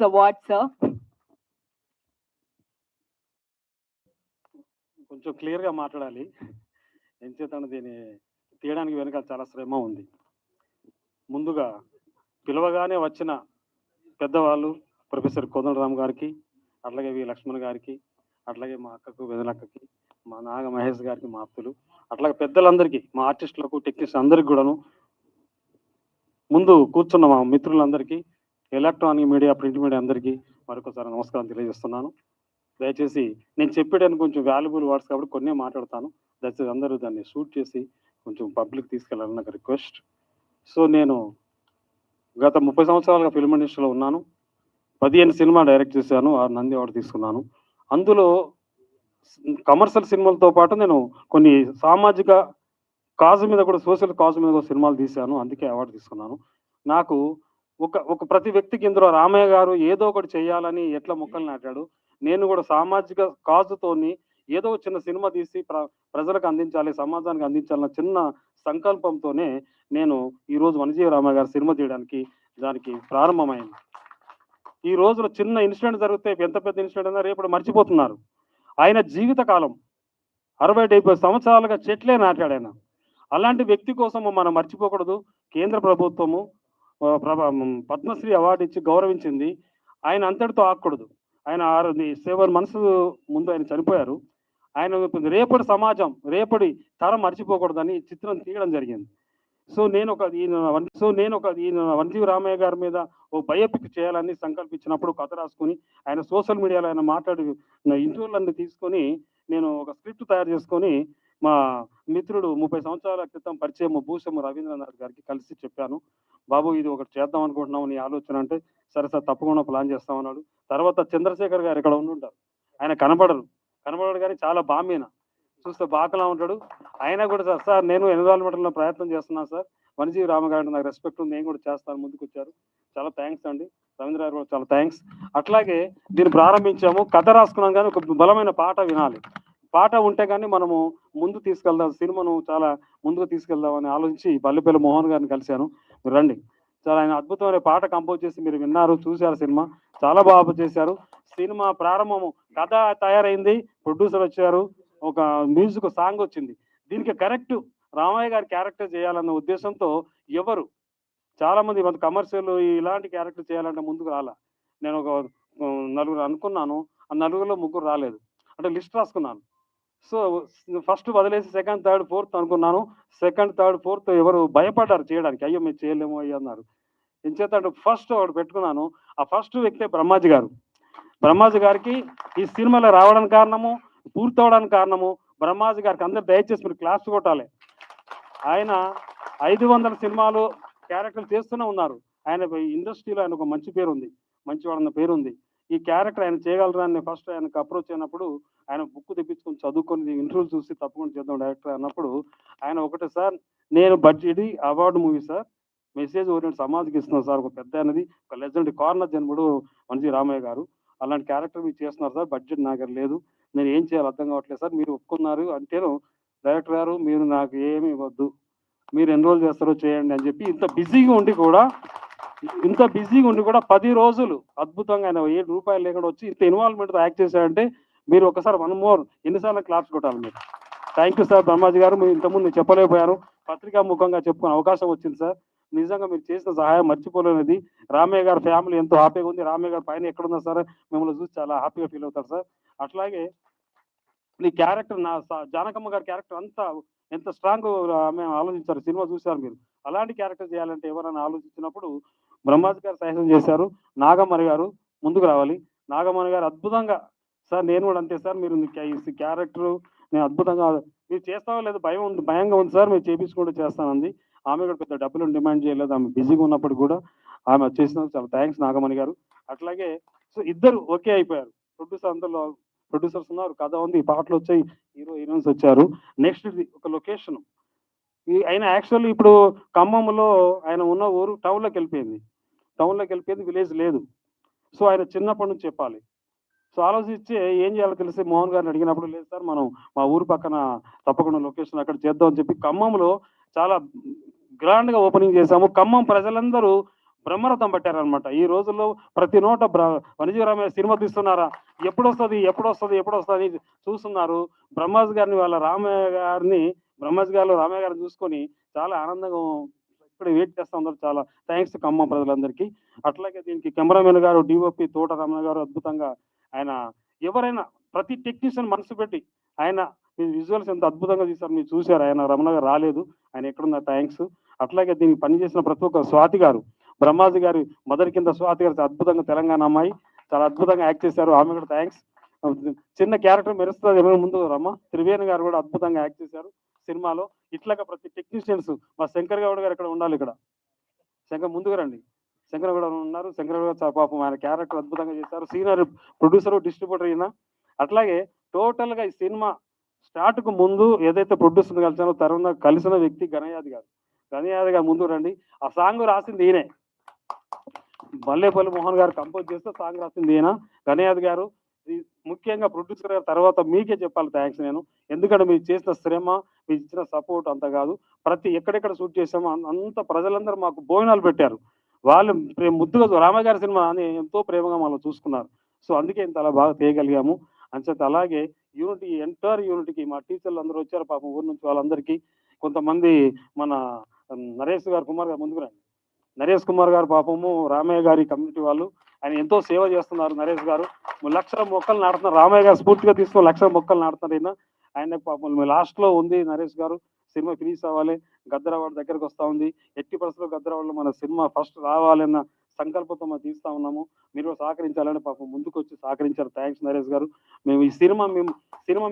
award, sir. కొంచెం క్లియర్గా మాట్లాడాలి. ఎంచేతన దీన్ని తీయడానికి వెనుక చాలా శ్రమ ఉంది. ముందుగా పిలవగానే వచ్చిన పెద్దవాళ్ళు ప్రొఫెసర్ కోదండరామ్ గారికి, అట్లాగే వి లక్ష్మణ్ గారికి, అట్లాగే మా అక్కకు వెదలక్కకి, మా నాగ మహేష్ గారికి, మా ఆప్తులు, అట్లాగే పెద్దలందరికీ, మా ఆర్టిస్టులకు, టెక్నీషియన్స్ అందరికీ కూడాను, ముందు కూర్చున్న మా మిత్రులందరికీ, ఎలక్ట్రానిక్ మీడియా, ప్రింట్ మీడియా అందరికీ మరొకసారి నమస్కారం తెలియజేస్తున్నాను. దయచేసి నేను చెప్పేటానికి కొంచెం వాల్యుబుల్ వర్డ్స్ కాబట్టి కొన్నే మాట్లాడతాను. దయచేసి అందరూ దాన్ని షూట్ చేసి కొంచెం పబ్లిక్ తీసుకెళ్ళాలని నాకు రిక్వెస్ట్. సో నేను గత 30 సంవత్సరాలుగా ఫిల్మ్ ఇండస్ట్రీలో ఉన్నాను. 15 సినిమా డైరెక్ట్ చేశాను, 6 నంది అవార్డు తీసుకున్నాను. అందులో కమర్షియల్ సినిమాలతో పాటు నేను కొన్ని సామాజిక కాజు మీద కూడా, సోషల్ కాజు మీద కూడా సినిమాలు తీశాను, అందుకే అవార్డు తీసుకున్నాను. నాకు ఒక ప్రతి వ్యక్తికి ఇందులో రామయ్య గారు ఏదో ఒకటి చేయాలని ఎట్లా మొక్కలు నాటాడు, నేను కూడా సామాజిక కాజుతోని ఏదో చిన్న సినిమా తీసి ప్రజలకు అందించాలి, సమాజానికి అందించాలన్న చిన్న సంకల్పంతోనే నేను ఈరోజు వనజీవి రామయ్య గారు సినిమా తీయడానికి దానికి ప్రారంభమైంది. ఈ రోజులో చిన్న ఇన్సిడెంట్ జరిగితే ఎంత పెద్ద ఇన్సిడెంట్ అయినా రేపు మర్చిపోతున్నారు. ఆయన జీవిత కాలం 60-70 సంవత్సరాలుగా చెట్లే నాటాడు ఆయన. అలాంటి వ్యక్తి కోసం మనం మర్చిపోకూడదు. కేంద్ర ప్రభుత్వము పద్మశ్రీ అవార్డు ఇచ్చి గౌరవించింది. ఆయన అంతటితో ఆగకూడదు. ఆయన 7 months ముందు ఆయన చనిపోయారు. ఆయన రేపటి సమాజం, రేపటి తరం మర్చిపోకూడదని చిత్రం తీయడం జరిగింది. సో నేను ఒక వనజీవి రామయ్య గారి మీద ఓ బయోపిక్ చేయాలని సంకల్పించినప్పుడు కథ రాసుకొని, ఆయన సోషల్ మీడియాలో ఆయన మాట్లాడి ఇంటర్వ్యూలన్నీ తీసుకొని నేను ఒక స్క్రిప్ట్ తయారు చేసుకొని మా మిత్రుడు 30 సంవత్సరాల క్రితం పరిచయం భూషం రవీంద్రనాథ్ గారికి కలిసి చెప్పాను. బాబు ఇది ఒకటి చేద్దాం అనుకుంటున్నాము, నీ ఆలోచన అంటే సరే సార్ తప్పకుండా ప్లాన్ చేస్తామన్నాడు. తర్వాత చంద్రశేఖర్ గారు ఇక్కడ ఉండుంటారు, ఆయన కనబడరు కానీ చాలా బామీన చూస్తే బాకలా ఉంటాడు. ఆయన కూడా సార్ నేను ఎన్విరాన్మెంట్లో ప్రయత్నం చేస్తున్నాను సార్, వనజీవి రామయ్య గారు నాకు రెస్పెక్ట్ ఉంది, నేను కూడా చేస్తాను ముందుకు వచ్చారు. చాలా థ్యాంక్స్ అండి. రవీంద్ర గారు కూడా చాలా థ్యాంక్స్. అట్లాగే దీన్ని ప్రారంభించాము, కథ రాసుకున్నాం, కానీ ఒక బలమైన పాట వినాలి. పాట ఉంటే కానీ మనము ముందు తీసుకెళ్దాం, సినిమాను చాలా ముందుకు తీసుకెళ్దామని ఆలోచించి పల్లెపల్లి మోహన్ గారిని కలిశాను. మీరు రండి, చాలా ఆయన అద్భుతమైన పాట కంపోజ్ చేసి మీరు విన్నారు, చూశారు, సినిమా చాలా బాగా చేశారు. సినిమా ప్రారంభము కథ తయారైంది, ప్రొడ్యూసర్ వచ్చారు, ఒక మ్యూజిక్ సాంగ్ వచ్చింది. దీనికి కరెక్ట్ రామయ్య గారి క్యారెక్టర్ చేయాలన్న ఉద్దేశంతో ఎవరు చాలా మంది కమర్షియల్ ఇలాంటి క్యారెక్టర్ చేయాలంటే ముందుకు రాలా. నేను ఒక 4 అనుకున్నాను, ఆ 4లో 3 రాలేదు. అంటే లిస్ట్ రాసుకున్నాను. సో ఫస్ట్ వదిలేసి సెకండ్, థర్డ్, ఫోర్త్ అనుకున్నాను. సెకండ్, థర్డ్, ఫోర్త్ ఎవరు భయపడ్డారు చేయడానికి, అయ్యో మేము చేయలేము అయ్యో అన్నారు. ఎంచేత ఫస్ట్ ఒకటి పెట్టుకున్నాను. ఆ ఫస్ట్ వ్యక్తే బ్రహ్మాజీ గారు. బ్రహ్మాజీ గారికి ఈ సినిమాలో రావడానికి కారణము, పూర్తవడానికి కారణము బ్రహ్మాజీ గారికి. అందరు దయచేసి మీరు క్లాస్ కొట్టాలి. ఆయన 500 సినిమాలు క్యారెక్టర్లు చేస్తూనే ఉన్నారు. ఆయన ఇండస్ట్రీలో ఆయన ఒక మంచి పేరు ఉంది, మంచివాడన్న పేరు ఉంది. ఈ క్యారెక్టర్ ఆయన చేయగలరని ఫస్ట్ ఆయనకు అప్రోచ్ అయినప్పుడు ఆయన బుక్ తెప్పించుకొని చదువుకొని ఇంటర్వ్యూ చూసి తప్పకుండా చేద్దాం డైరెక్టర్ అన్నప్పుడు ఆయన ఒకటే, సార్ నేను budget award movie sir, message orient సమాజ్కి ఇస్తున్నాను సార్, ఒక పెద్ద అనేది ఒక లెజెండ్ కార్నర్ జన్ముడు వనజీవి రామయ్య గారు, అలాంటి క్యారెక్టర్ మీరు చేస్తున్నారు సార్, బడ్జెట్ నా దగ్గర లేదు, నేను ఏం చేయాలి అర్థం కావట్లేదు సార్, మీరు ఒప్పుకున్నారు అంటేను డైరెక్టర్ గారు మీరు నాకు ఏమి ఇవ్వద్దు, మీరు ఎన్రోల్ చేస్తారో చేయండి అని చెప్పి ఇంత బిజీగా ఉండి కూడా 10 రోజులు అద్భుతంగా ఆయన ₹7 లేకుండా వచ్చి ఇంత ఇన్వాల్వ్మెంట్తో యాక్ట్ చేశారంటే మీరు ఒకసారి 1 more ఎన్నిసార్లు క్లాప్స్ కొట్టాలి మీరు. థ్యాంక్ యూ సార్ బ్రహ్మాజీ గారు, మీరు ఇంతకుముందు చెప్పలేకపోయారు, పత్రికా ముఖంగా చెప్పుకునే అవకాశం వచ్చింది సార్. నిజంగా మీరు చేసిన సహాయం మర్చిపోలేనిది. రామయ్య గారి ఫ్యామిలీ ఎంతో హ్యాపీగా ఉంది. రామయ్య గారు పైన ఎక్కడున్నా సార్ మిమ్మల్ని చూసి చాలా హ్యాపీగా ఫీల్ అవుతారు సార్. అట్లాగే మీ క్యారెక్టర్, నా జానకమ్మ గారి క్యారెక్టర్ అంతా ఎంత స్ట్రాంగ్ మేము ఆలోచించారు, సినిమా చూశారు మీరు. అలాంటి క్యారెక్టర్ చేయాలంటే ఎవరైనా ఆలోచించినప్పుడు బ్రహ్మాజీ గారు సహాయం చేశారు. నాగమణి గారు ముందుకు రావాలి. నాగమణి గారు అద్భుతంగా, సార్ నేను కూడా అంతే సార్, మీరు ఈ క్యారెక్టర్ నేను అద్భుతంగా మీరు చేస్తావో లేదు భయంగా ఉంది సార్, మీరు చేపించుకుంటూ చేస్తానంది. ఆమె కూడా పెద్ద డబ్బులు డిమాండ్ చేయలేదు, ఆమె బిజీగా ఉన్నప్పుడు కూడా ఆమె చేసినందుకు చాలా థ్యాంక్స్ నాగమణి గారు. అట్లాగే సో ఇద్దరు ఓకే అయిపోయారు. ప్రొడ్యూసర్ అందరిలో ప్రొడ్యూసర్స్ ఉన్నారు, కథ ఉంది, పాటలు వచ్చాయి, హీరోయిన్స్ వచ్చారు. నెక్స్ట్ ఒక లొకేషన్ ఆయన యాక్చువల్లీ ఇప్పుడు ఖమ్మంలో ఆయన ఉన్న ఊరు టౌన్లోకి వెళ్ళిపోయింది, విలేజ్ లేదు. సో ఆయన చిన్నప్పటి నుంచి చెప్పాలి. సో ఆలోచించి ఏం చేయాలో తెలిసి మోహన్ గారిని అడిగినప్పుడు, లేదు సార్ మనం మా ఊరు పక్కన తప్పకుండా లొకేషన్ అక్కడ చేద్దాం అని చెప్పి ఖమ్మంలో చాలా గ్రాండ్గా ఓపెనింగ్ చేశాము. ఖమ్మం ప్రజలందరూ బ్రహ్మరథం పట్టారనమాట. ఈ రోజుల్లో ప్రతి నోట వనజీవి రామయ్య సినిమా తీస్తున్నారా, ఎప్పుడొస్తుంది చూస్తున్నారు. బ్రహ్మాజీ గారిని వాళ్ళ రామయ్య గారిని బ్రహ్మాజీ గారు రామయ్య గారిని చూసుకొని చాలా ఆనందంగా ఇప్పుడు వెయిట్ చేస్తా ఉన్నారు. చాలా థ్యాంక్స్ ఖమ్మం ప్రజలందరికీ. అట్లాగే దీనికి కెమెరామెన్ గారు డిఓపి తోట రమణ గారు అద్భుతంగా ఆయన ఎవరైనా ప్రతి టెక్నీషియన్ మనసు పెట్టి ఆయన విజువల్స్ ఎంత అద్భుతంగా తీశారు మీరు చూశారు. ఆయన రమణ గారు రాలేదు, ఆయన ఎక్కడున్న థ్యాంక్స్. అట్లాగే దీనికి పనిచేసిన ప్రతి ఒక్క స్వాతి గారు, బ్రహ్మాజీ గారి మదర్ కింద స్వాతి గారు అద్భుతంగా తెలంగాణ అమ్మాయి చాలా అద్భుతంగా యాక్ట్ చేశారు, ఆమె కూడా థ్యాంక్స్. చిన్న క్యారెక్టర్ మెరుస్తుంది ఏమైనా ముందు రమ్మ త్రివేణి గారు కూడా అద్భుతంగా యాక్ట్ చేశారు సినిమాలో. ఇట్లాగా ప్రతి టెక్నీషియన్స్ మా శంకర్ గౌడ్ గారు ఇక్కడ ఉండాలి, ఇక్కడ శంకర్ ముందుగా రండి. శంకర్ గౌడ్ ఉన్నారు, శంకర్ గౌడ్ పాపం ఆయన క్యారెక్టర్ అద్భుతంగా చేశారు. సీనియర్ ప్రొడ్యూసర్ డిస్ట్రిబ్యూటర్ అయినా. అట్లాగే టోటల్ గా ఈ సినిమా స్టార్ట్ కు ముందు ఏదైతే ప్రొడ్యూసర్ కలిసానో తరుణ కలిసిన వ్యక్తి గణయాది గారు. గణయాది గారు ముందు రండి. ఆ సాంగ్ రాసింది ఈయనే, మల్లేపల్లి మోహన్ గారు కంపోజ్ చేస్తే సాంగ్ రాసింది ఈయన గణయాది గారు. ముఖ్యంగా ప్రొడ్యూసర్ గారు తర్వాత మీకే చెప్పాలి థ్యాంక్స్ నేను. ఎందుకంటే మీరు చేసిన శ్రమ, మీరు ఇచ్చిన సపోర్ట్ అంత కాదు, ప్రతి ఎక్కడెక్కడ షూట్ చేసామో అంత ప్రజలందరూ మాకు భోజనాలు పెట్టారు. వాళ్ళు ముద్దుగా రామయ్య గారి సినిమా అని ఎంతో ప్రేమగా మనం చూసుకున్నారు. సో అందుకే ఇంత అలా బాగా చేయగలిగాము అంచేత. అలాగే యూనిటీ ఎంటైర్ యూనిటీకి మా టీచర్లు అందరూ వచ్చారు పాపం ఊరు నుంచి. వాళ్ళందరికీ కొంతమంది మన నరేష్ గారు కుమార్ గారు ముందుకు రండి. నరేష్ కుమార్ గారు పాపము రామయ్య గారి కమ్యూనిటీ వాళ్ళు, ఆయన ఎంతో సేవ చేస్తున్నారు. నరేష్ గారు 1,00,000 మొక్కలు నాటుతున్నారు. రామయ్య గారు స్ఫూర్తిగా తీసుకొని 1,00,000 మొక్కలు నాటుతున్నారు. ఆయన పాపం లాస్ట్ లో ఉంది నరేష్ గారు, సినిమా ఫినిష్ అవ్వాలి, గద్దరవాడ దగ్గరకు వస్తా ఉంది, ఎట్టి పరిస్థితుల్లో గద్దరవాడలో మన సినిమా ఫస్ట్ రావాలన్న సంకల్పంతో మనం తీస్తా ఉన్నాము. మీరు సహకరించాలని పాపం ముందుకు వచ్చి సహకరించారు. థ్యాంక్స్ నరేష్ గారు. మేము సినిమా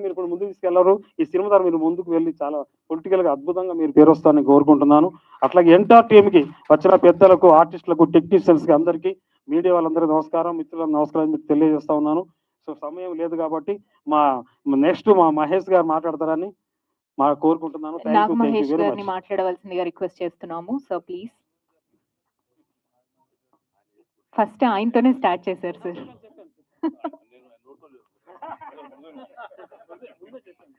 మీరు ఇప్పుడు ముందుకు తీసుకెళ్లారు. ఈ సినిమా ద్వారా మీరు ముందుకు వెళ్ళి చాలా పొలిటికల్ గా అద్భుతంగా మీరు పేరు వస్తారని కోరుకుంటున్నాను. అట్లాగే ఎంటైర్ టీమ్ కి వచ్చిన పెద్దలకు, ఆర్టిస్టులకు, టెక్నీషియన్స్ కి అందరికీ, మీడియా వాళ్ళందరికీ నమస్కారం, మిత్రులకు నమస్కారం మీకు తెలియజేస్తా ఉన్నాను. సో సమయం లేదు కాబట్టి మా నెక్స్ట్ మా మహేష్ గారు మాట్లాడతారని కోరుకుంటున్నాను. నాగ్ మహేష్ గారిని మాట్లాడవలసిందిగా రిక్వెస్ట్ చేస్తున్నాము. So please. ఫస్ట్ ఆయనతోనే స్టార్ట్ చేశారు సార్.